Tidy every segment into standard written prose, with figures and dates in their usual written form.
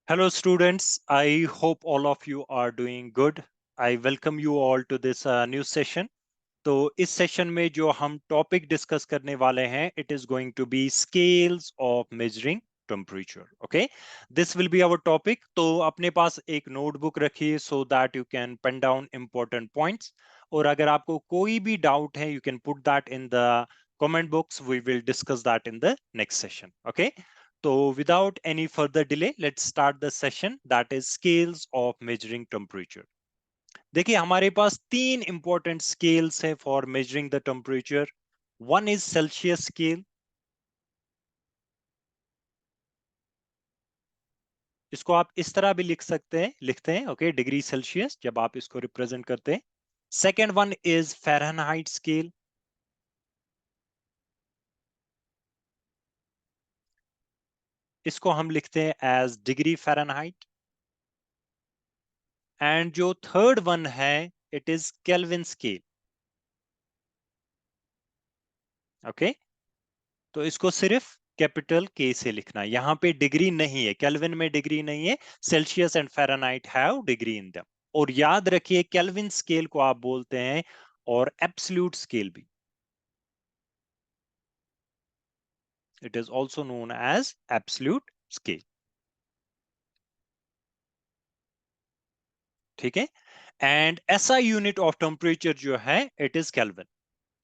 Hello, students. I hope all of you are doing good. I welcome you all to this new session. तो इस session में जो हम topic discuss करने वाले हैं it is going to be scales of measuring temperature. Okay, this will be our topic. तो अपने पास एक नोटबुक रखिए so that you can pen down important points. और अगर आपको कोई भी डाउट है you can put that in the comment box. We will discuss that in the next session. Okay, so without any further delay let's start the session, that is scales of measuring temperature. देखिए हमारे पास तीन important scales है for measuring the temperature. One is Celsius scale. इसको आप इस तरह भी लिखते हैं ओके, डिग्री सेल्सियस जब आप इसको रिप्रेजेंट करते हैं. Second one is Fahrenheit scale. इसको हम लिखते हैं एज डिग्री फ़ारेनहाइट. एंड जो थर्ड वन है it is Kelvin scale. Okay, तो इसको सिर्फ कैपिटल के से लिखना है. यहां पे डिग्री नहीं है, केल्विन में डिग्री नहीं है. Celsius and Fahrenheit have degree in them. और याद रखिए केल्विन स्केल को आप बोलते हैं और एब्सोल्यूट स्केल भी. It is also known as absolute scale. ठीक है. And SI unit of temperature जो है इट इज केल्विन.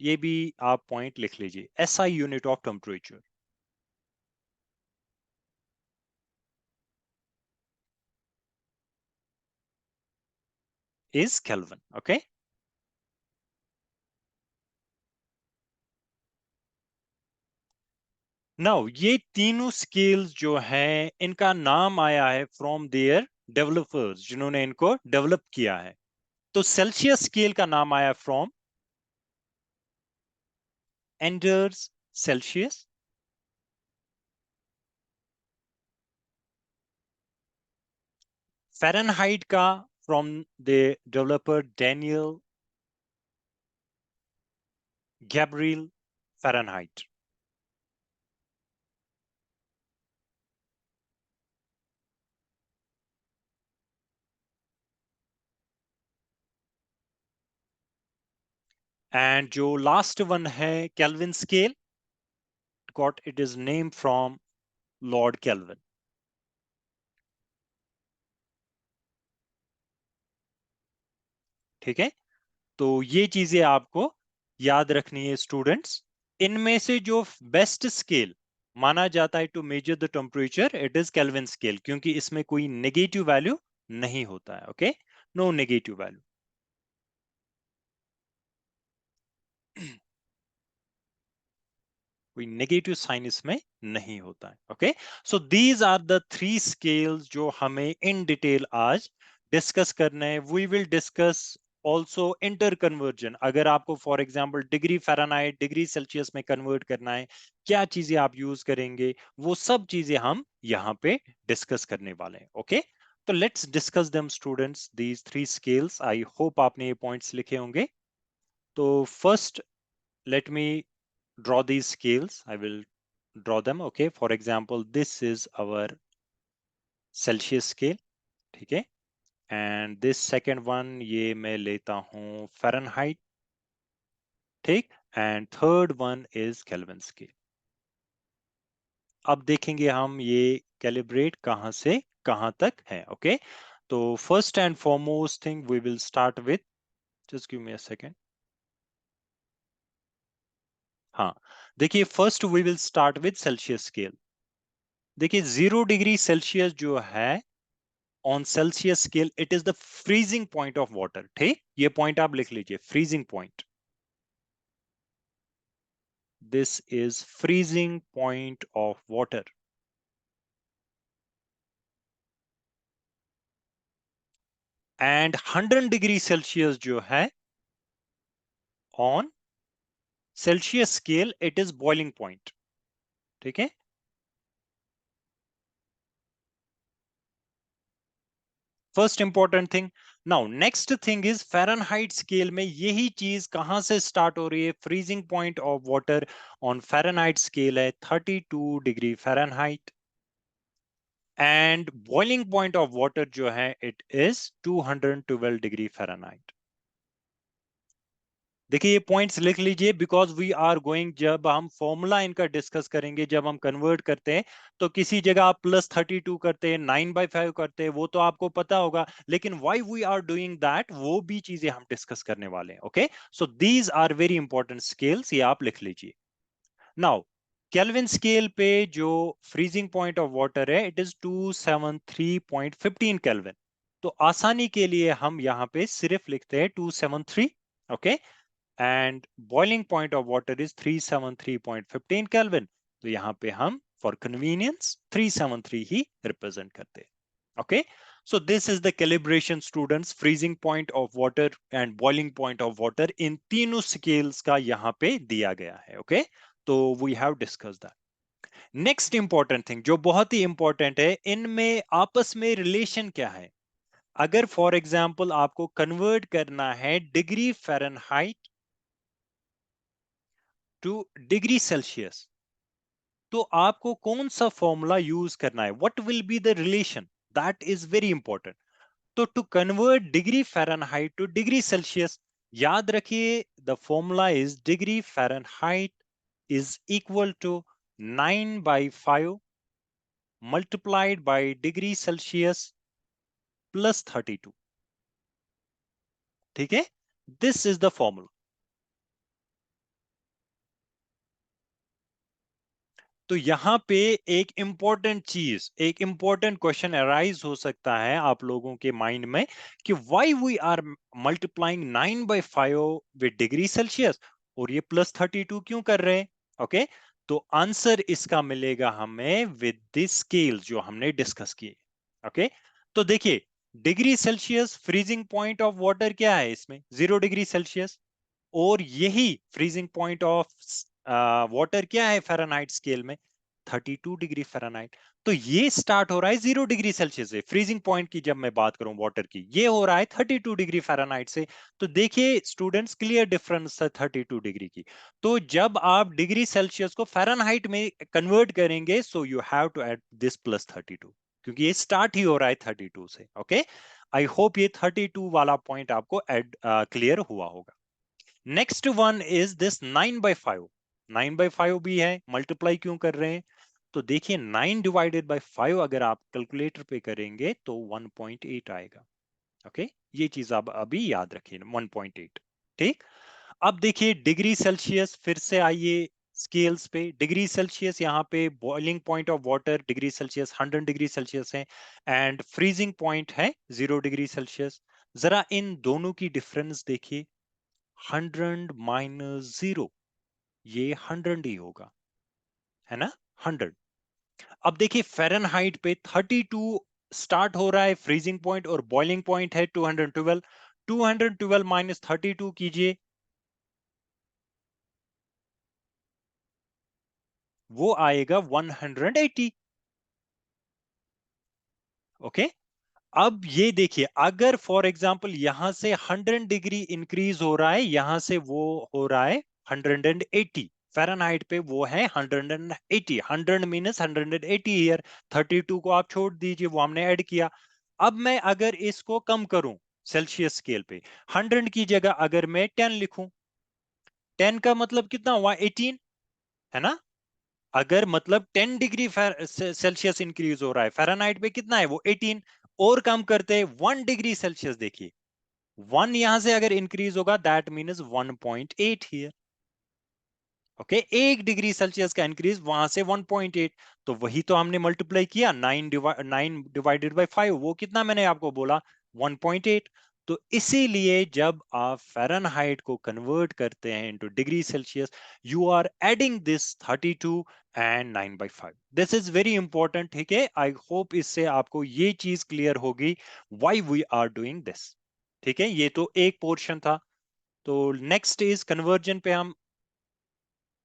ये भी आप पॉइंट लिख लीजिए, SI unit of temperature is kelvin. Okay, now ये तीनों स्केल्स जो हैं इनका नाम आया है फ्रॉम देयर डेवलपर्स, जिन्होंने इनको डेवलप किया है. तो सेल्सियस स्केल का नाम आया फ्रॉम एंडर्स सेल्सियस. फ़ारेनहाइट का from the developer Daniel Gabriel Fahrenheit. And जो लास्ट वन है kelvin scale, got it is name from Lord kelvin. ठीक है, तो ये चीजें आपको याद रखनी है स्टूडेंट्स. इनमें से जो बेस्ट स्केल माना जाता है to measure the temperature it is Kelvin scale, क्योंकि इसमें कोई नेगेटिव वैल्यू नहीं होता है. Okay, no negative value. कोई नेगेटिव साइन इसमें नहीं होता है. Okay, so these are the three scales जो हमें इन डिटेल आज डिस्कस करना है. We will discuss also inter conversion. अगर आपको for example degree Fahrenheit degree Celsius में कन्वर्ट करना है, क्या चीजें आप यूज करेंगे, वो सब चीजें हम यहाँ पे डिस्कस करने वाले हैं. ओके, तो let's discuss them students, these three scales. I hope आपने ये पॉइंट्स लिखे होंगे. तो first let me draw these scales. I will draw them. Okay, for example this is our Celsius scale. ठीक है, and this second one ये मैं लेता हूँ Fahrenheit. ठीक, and third one is Kelvin scale. अब देखेंगे हम ये कैलिब्रेट कहाँ से कहाँ तक है. ओके, तो first and foremost thing we will start with, just give me a second. हाँ, देखिए first we will start with Celsius scale. देखिए 0 डिग्री सेल्सियस जो है on Celsius scale it is the freezing point of water. ठीक, ये point आप लिख लीजिए, freezing point. This is freezing point of water. And 100 degree Celsius जो है on Celsius scale it is boiling point. ठीक है, first important thing. Now next thing is Fahrenheit scale में यही चीज कहां से स्टार्ट हो रही है. Freezing point of water on Fahrenheit scale है 32 degree Fahrenheit. And boiling point of water जो है इट इज 212 डिग्री फ़ारेनहाइट। देखिए ये पॉइंट्स लिख लीजिए, बिकॉज वी आर गोइंग, जब हम फॉर्मूला इनका डिस्कस करेंगे, जब हम कन्वर्ट करते हैं तो किसी जगह आप +32 करते हैं, 9/5 करते हैं, वो तो आपको पता होगा, लेकिन why we are doing that वो भी चीजें हम डिस्कस करने वाले हैं। Okay, so these are very important scales, ये आप लिख लीजिए। नाउ केल्विन स्केल पे जो फ्रीजिंग पॉइंट ऑफ वाटर है इट इज 273.15 केल्विन। तो आसानी के लिए हम यहाँ पे सिर्फ लिखते हैं 273। Okay, and boiling point of water is 373.15 kelvin. तो यहाँ पे हम फॉर कन्वीनियंस 373 ही रिप्रेजेंट करते हैं। Okay, so this is the calibration students, freezing point of water and boiling point of water इन तीनों स्केल्स का यहाँ पे दिया गया है। ओके, तो we have discuss that. Next important thing जो बहुत ही इंपॉर्टेंट है, इनमें आपस में रिलेशन क्या है। अगर फॉर एग्जांपल आपको कन्वर्ट करना है degree Fahrenheit to degree Celsius, तो आपको कौन सा फॉर्मूला यूज करना है, what will be the relation, that is very important. तो to convert degree Fahrenheit to degree Celsius, याद रखिए the formula is degree Fahrenheit is equal to 9/5 multiplied by degree Celsius plus 32। ठीक है, this is the formula. तो यहां पे एक important चीज, एक इंपॉर्टेंट क्वेश्चन अराइज हो सकता है आप लोगों के माइंड में कि why we are multiplying 9/5 with degree Celsius और ये +32 क्यों कर रहे हैं। ओके, तो आंसर इसका मिलेगा हमें विद दिस स्केल जो हमने डिस्कस किए। ओके, तो देखिए degree Celsius freezing point of water क्या है, इसमें 0 डिग्री सेल्सियस, और यही फ्रीजिंग पॉइंट ऑफ वाटर क्या है फ़ारेनहाइट स्केल में, 32 डिग्री फ़ारेनहाइट। तो ये स्टार्ट हो रहा है 0 डिग्री सेल्सियस से, फ्रीजिंग पॉइंट की जब मैं बात करूं वाटर की, ये हो रहा है 32 डिग्री फ़ारेनहाइट से। तो देखिए स्टूडेंट्स, क्लियर डिफरेंस है 32 डिग्री की। तो जब आप डिग्री सेल्सियस को फ़ारेनहाइट में कन्वर्ट करेंगे, so you have to add this +32, क्योंकि ये स्टार्ट ही हो रहा है 32 से। ओके, आई होप ये 32 वाला पॉइंट आपको एड क्लियर हुआ होगा। Next one is this 9/5। 9/5 भी है, मल्टीप्लाई क्यों कर रहे हैं, तो देखिए 9 डिवाइडेड बाय 5 अगर आप कैलकुलेटर पे करेंगे तो 1.8 आएगा। ओके, ये चीज आप अभी याद रखिए 1.8। ठीक, अब देखिए डिग्री सेल्सियस, फिर से आइए स्केल्स पे। डिग्री सेल्सियस यहाँ पे boiling point of water degree Celsius 100 degree Celsius है, एंड फ्रीजिंग पॉइंट है 0 डिग्री सेल्सियस। जरा इन दोनों की डिफरेंस देखिए, 100 - 0, ये 100 ही होगा, है ना, 100। अब देखिए फ़ारेनहाइट पे 32 स्टार्ट हो रहा है फ्रीजिंग पॉइंट, और बॉइलिंग पॉइंट है 212। 212 - 32 कीजिए, वो आएगा 180। ओके, अब ये देखिए अगर फॉर एग्जांपल यहां से 100 डिग्री इंक्रीज हो रहा है, यहां से वो हो रहा है 180 फ़ारेनहाइट पे, वो है 180। 100 मीनस 180 ईयर, 32 को आप छोड़ दीजिए, वो हमने ऐड किया। अब मैं अगर इसको कम करूं सेल्सियस स्केल पे, 100 की जगह अगर मैं 10 लिखूं, 10 का मतलब कितना हुआ, 18, है ना। अगर मतलब 10 डिग्री सेल्सियस इंक्रीज हो रहा है, फ़ारेनहाइट पे कितना है वो 18, और कम करते हैं 1 डिग्री सेल्सियस, देखिए 1 यहां से अगर इंक्रीज होगा that means 1.8 here. Okay, 1 degree Celsius का इंक्रीज वहां से 1.8, तो वही तो हमने मल्टीप्लाई किया 9 डिवाइडेड बाय 5, वो कितना मैंने आपको बोला 1.8। तो इसीलिए जब आप फ़ारेनहाइट को कन्वर्ट करते हैं into degree Celsius, you are adding this 32 and 9/5। This is very important. ठीक है, आई होप इससे आपको ये चीज क्लियर होगी why we are doing this. ठीक है, ये तो एक पोर्शन था। तो नेक्स्ट इज कन्वर्जन पे हम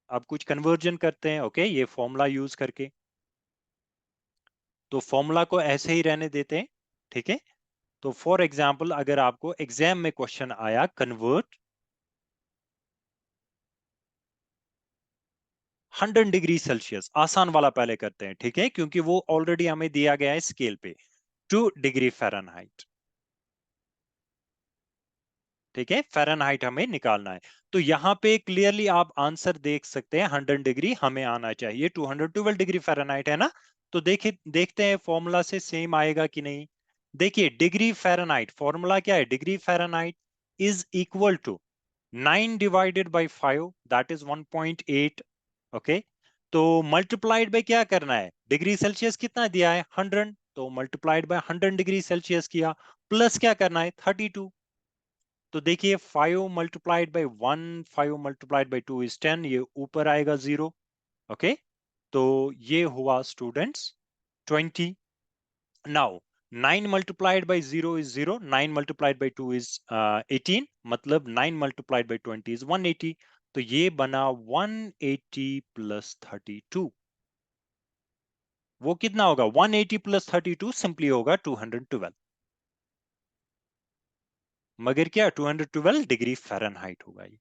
अब कुछ कन्वर्जन करते हैं। ओके, ये फॉर्मूला यूज करके, तो फॉर्मूला को ऐसे ही रहने देते हैं। ठीक है, तो फॉर एग्जांपल अगर आपको एग्जाम में क्वेश्चन आया कन्वर्ट 100 डिग्री सेल्सियस, आसान वाला पहले करते हैं, ठीक है, क्योंकि वो ऑलरेडी हमें दिया गया है स्केल पे, 2 डिग्री फ़ारेनहाइट। ठीक है, फ़ारेनहाइट हमें निकालना है। तो यहाँ पे क्लियरली आप आंसर देख सकते हैं, 100 डिग्री हमें आना चाहिए, 212 डिग्री फ़ारेनहाइट है ना। तो देखिए, देखते हैं फॉर्मूला से सेम आएगा कि नहीं। देखिए, डिग्री फ़ारेनहाइट फॉर्मूला क्या है, degree Fahrenheit is equal to 9 divided by 5, that is 1.8। Okay, तो मल्टीप्लाइड बाय क्या करना है, डिग्री सेल्सियस कितना दिया है 100, तो मल्टीप्लाइड बाय 100 डिग्री सेल्सियस किया, प्लस क्या करना है 32। तो देखिए 5 multiplied by 1, 5 multiplied by 2 is 10, ये ऊपर आएगा 0। ओके, तो ये हुआ students 20। Now 9 multiplied by 0 is 0, 9 multiplied by 2 is 18, मतलब 9 multiplied by 20 is 180। तो ये बना 180 प्लस 32। वो कितना होगा, 180 प्लस 32 सिंपली होगा 212, मगर क्या 212 डिग्री फ़ारेनहाइट होगा ये।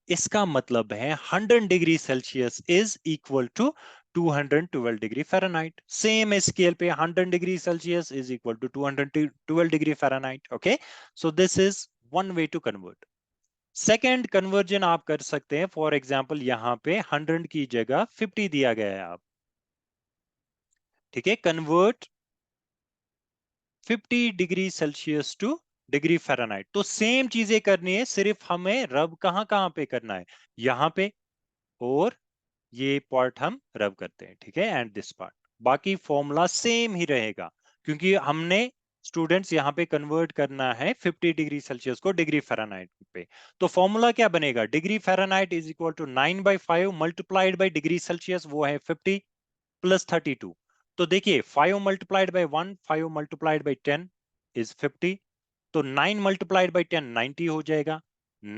इसका मतलब है 100 degree Celsius is equal to 212 degree Fahrenheit. Same scale पे 100 degree Celsius is equal to 212 degree Fahrenheit. Okay, so this is one way to convert. Second conversion आप कर सकते हैं, फॉर एग्जाम्पल यहाँ पे 100 की जगह 50 दिया गया है आप, ठीक है, convert 50 degree Celsius two degree Fahrenheit. तो सेम चीजें करनी है, सिर्फ हमें रब कहां कहां पे करना है, यहां पे, और ये पार्ट हम रब करते हैं, ठीक है, एंड दिस पार्ट। बाकी फॉर्मूला सेम ही रहेगा, क्योंकि हमने स्टूडेंट्स यहाँ पे कन्वर्ट करना है 50 डिग्री सेल्सियस को डिग्री फ़ारेनहाइट पे। तो फॉर्मूला क्या बनेगा, degree Fahrenheit is equal to 9/5 multiplied by degree Celsius, वो है 50 प्लस 32। तो देखिए 5 multiplied by 1, 5 multiplied by 10 is 50, तो 9 मल्टीप्लाइड बाई 10 90 हो जाएगा।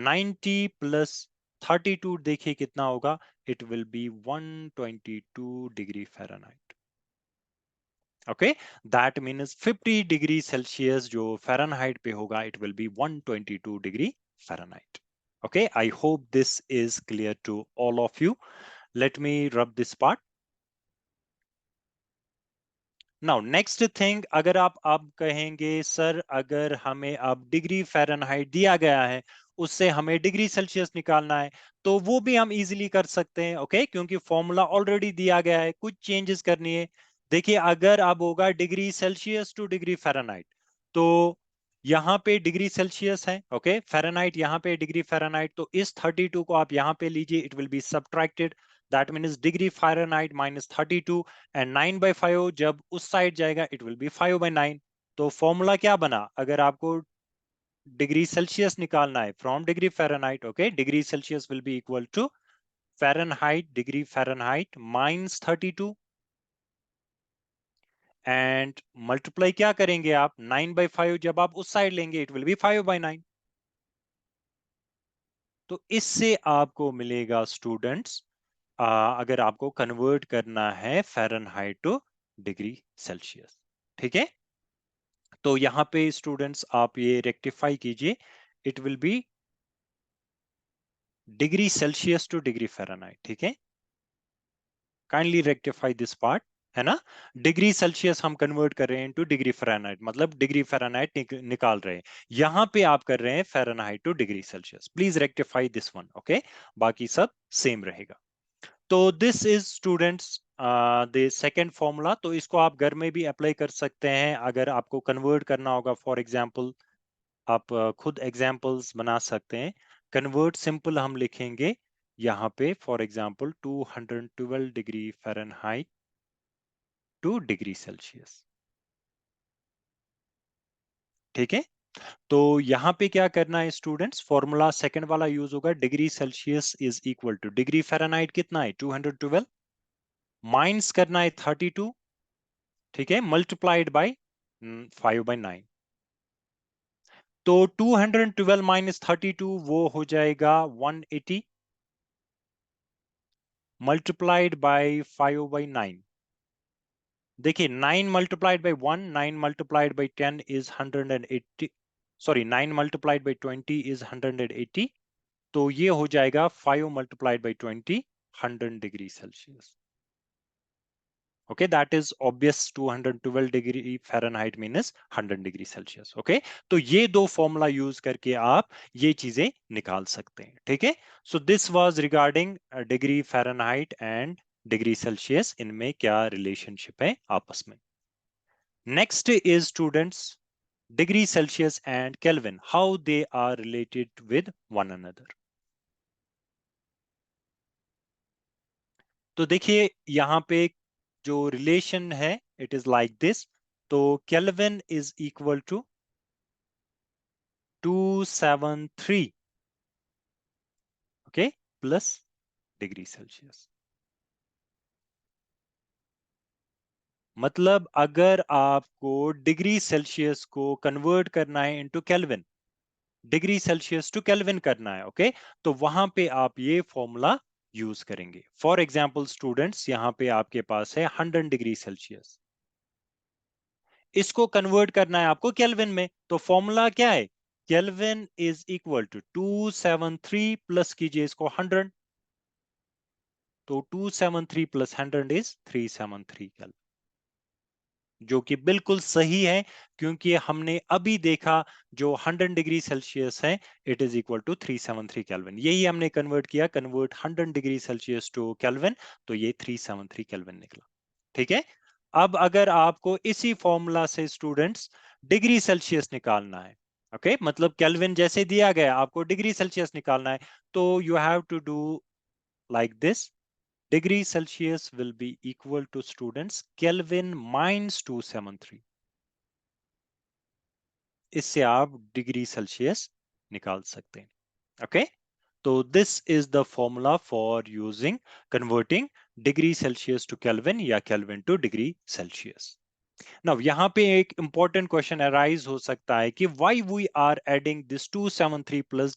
90 प्लस 32 देखिए कितना होगा, it will be 122 degree Fahrenheit. Okay, that means 50 degree Celsius जो फ़ारेनहाइट पे होगा, it will be 122 degree Fahrenheit. Okay, I hope this is clear to all of you. Let me rub this part. Now next thing, अगर आप अब कहेंगे sir अगर हमें अब डिग्री फ़ारेनहाइट दिया गया है, उससे हमें डिग्री सेल्सियस निकालना है, तो वो भी हम इजीली कर सकते हैं। ओके, क्योंकि फॉर्मूला ऑलरेडी दिया गया है, कुछ चेंजेस करनी है। देखिए, अगर अब होगा degree Celsius two degree Fahrenheit, तो यहाँ पे डिग्री सेल्सियस है, ओके, फ़ारेनहाइट यहाँ पे डिग्री फ़ारेनहाइट, तो इस 32 को आप यहाँ पे लीजिए, it will be subtracted, that means degree Fahrenheit minus 32, and 9/5 जब उस साइड जाएगा, इट विल बी 5/9। तो फॉर्मूला क्या बना, अगर आपको डिग्री सेल्सियस निकालना है from degree Fahrenheit, okay, degree Celsius will be equal to Fahrenheit degree Fahrenheit minus 32, and multiply क्या करेंगे आप, 9/5 जब आप उस साइड लेंगे, इट विल बी 5/9। तो इससे आपको मिलेगा स्टूडेंट्स, अगर आपको कन्वर्ट करना है फ़ारेनहाइट टू डिग्री सेल्सियस, ठीक है। तो यहां पे स्टूडेंट्स आप ये रेक्टिफाई कीजिए, it will B degree Celsius two degree Fahrenheit, ठीक है, काइंडली रेक्टिफाई दिस पार्ट, है ना। डिग्री सेल्सियस हम कन्वर्ट कर रहे हैं टू डिग्री फ़ारेनहाइट, मतलब डिग्री फ़ारेनहाइट निकाल रहे हैं, यहां पे आप कर रहे हैं Fahrenheit to degree Celsius. Please rectify this one, okay, बाकी सब सेम रहेगा। तो this is students the second formula. तो इसको आप घर में भी अप्लाई कर सकते हैं, अगर आपको कन्वर्ट करना होगा, फॉर एग्जाम्पल आप खुद एग्जाम्पल्स बना सकते हैं। कन्वर्ट सिंपल हम लिखेंगे यहाँ पे, for example 212 degree Fahrenheit to degree Celsius, ठीक है। तो यहाँ पे क्या करना है स्टूडेंट्स, फॉर्मूला सेकंड वाला यूज होगा, degree Celsius is equal two degree Fahrenheit कितना है 212, माइनस करना है 32, ठीक है, मल्टीप्लाइड बाय 5/9। तो 212 माइनस 32 वो हो जाएगा 180, मल्टीप्लाइड बाय 5/9। देखिए 9 multiplied by 1, 9 multiplied by 10 is 180, sorry 9 multiplied by 20 is 180, तो ये हो जाएगा 5 multiplied by 20, 100 degree Celsius. Okay, that is obvious. 212 degree Fahrenheit means 100 degree Celsius. Okay, तो ये दो फॉर्मूला यूज करके आप ये चीजें निकाल सकते हैं. ठीक है, so this was regarding degree Fahrenheit and degree Celsius. इनमें क्या रिलेशनशिप है आपस में. Next is students degree Celsius and Kelvin, how they are related with one another. तो देखिए यहाँ पे जो रिलेशन है इट इज लाइक दिस. तो Kelvin is equal to 273, okay, plus degree Celsius. मतलब अगर आपको डिग्री सेल्सियस को कन्वर्ट करना है into Kelvin, degree Celsius to Kelvin करना है, ओके, तो वहां पे आप ये फॉर्मूला यूज करेंगे. फॉर एग्जाम्पल स्टूडेंट्स, यहाँ पे आपके पास है 100 डिग्री सेल्सियस, इसको कन्वर्ट करना है आपको केल्विन में, तो फॉर्मूला क्या है? Kelvin is equal to 273 plus कीजिए इसको 100, तो 273 प्लस 100 इज 373 केल्विन, जो कि बिल्कुल सही है, क्योंकि हमने अभी देखा जो 100 डिग्री सेल्सियस है it is equal to 373 kelvin. यही हमने कन्वर्ट किया, convert 100 degree Celsius to kelvin, तो ये 373 केल्विन निकला. ठीक है, अब अगर आपको इसी फॉर्मूला से स्टूडेंट्स डिग्री सेल्सियस निकालना है, ओके, मतलब केल्विन जैसे दिया गया आपको डिग्री सेल्सियस निकालना है, तो you have to do like this. degree Celsius will be equal to students Kelvin minus 273. इससे आप डिग्री सेल्सियस निकाल सकते हैं. ओके, तो this is the formula for using converting degree Celsius to Kelvin या Kelvin to degree Celsius. Now यहाँ पे एक इंपॉर्टेंट क्वेश्चन अराइज हो सकता है कि why we are adding this 273 plus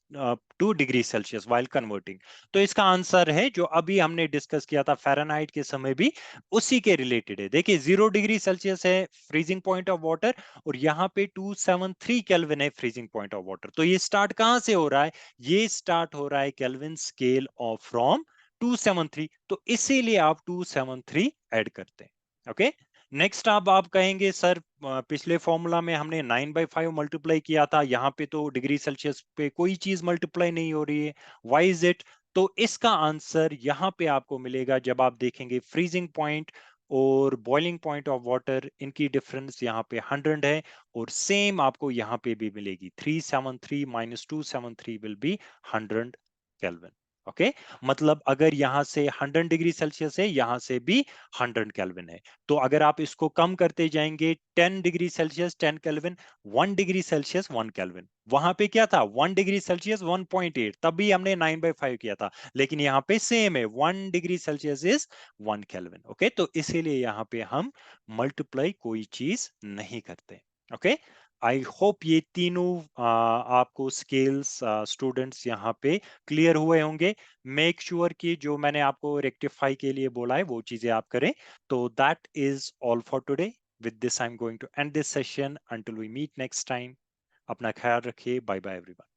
2 degree Celsius while converting. तो इसका आंसर है जो अभी हमने डिस्कस किया था फ़ारेनहाइट के समय भी, उसी के रिलेटेड है. देखिए 0 डिग्री सेल्सियस है फ्रीजिंग पॉइंट ऑफ वाटर, और यहाँ पे 273 केल्विन है फ्रीजिंग पॉइंट ऑफ वाटर. तो ये स्टार्ट कहाँ से हो रहा है? ये स्टार्ट हो रहा है केल्विन स्केल ऑफ फ्रॉम 273, तो इसीलिए आप 273 ऐड करते हैं. ओके, नेक्स्ट आप कहेंगे सर पिछले फॉर्मूला में हमने 9/5 मल्टीप्लाई किया था, यहाँ पे तो डिग्री सेल्सियस पे कोई चीज मल्टीप्लाई नहीं हो रही है, व्हाई इज इट? तो इसका आंसर यहाँ पे आपको मिलेगा जब आप देखेंगे फ्रीजिंग पॉइंट और बॉइलिंग पॉइंट ऑफ वाटर, इनकी डिफरेंस यहाँ पे 100 है, और सेम आपको यहाँ पे भी मिलेगी. 373 minus 273 will be 100 kelvin. Okay, मतलब अगर यहाँ से 100 डिग्री सेल्सियस है, यहाँ से भी 100 केल्विन है, तो अगर आप इसको कम करते जाएंगे 10 degree Celsius 10 kelvin, 1 degree Celsius 1 kelvin. वहां पे क्या था? 1 डिग्री सेल्सियस 1.8, तब भी हमने 9/5 किया था, लेकिन यहाँ पे सेम है, 1 degree Celsius is 1 kelvin. Okay, तो इसीलिए यहाँ पे हम मल्टीप्लाई कोई चीज नहीं करते. ओके, आई होप ये तीनों आपको स्केल्स स्टूडेंट्स यहाँ पे क्लियर हुए होंगे. मेक श्योर कि जो मैंने आपको रेक्टिफाई के लिए बोला है वो चीजें आप करें. तो that is all for today. With this I am going to end this session until we meet next time. अपना ख्याल रखिए. Bye bye everyone.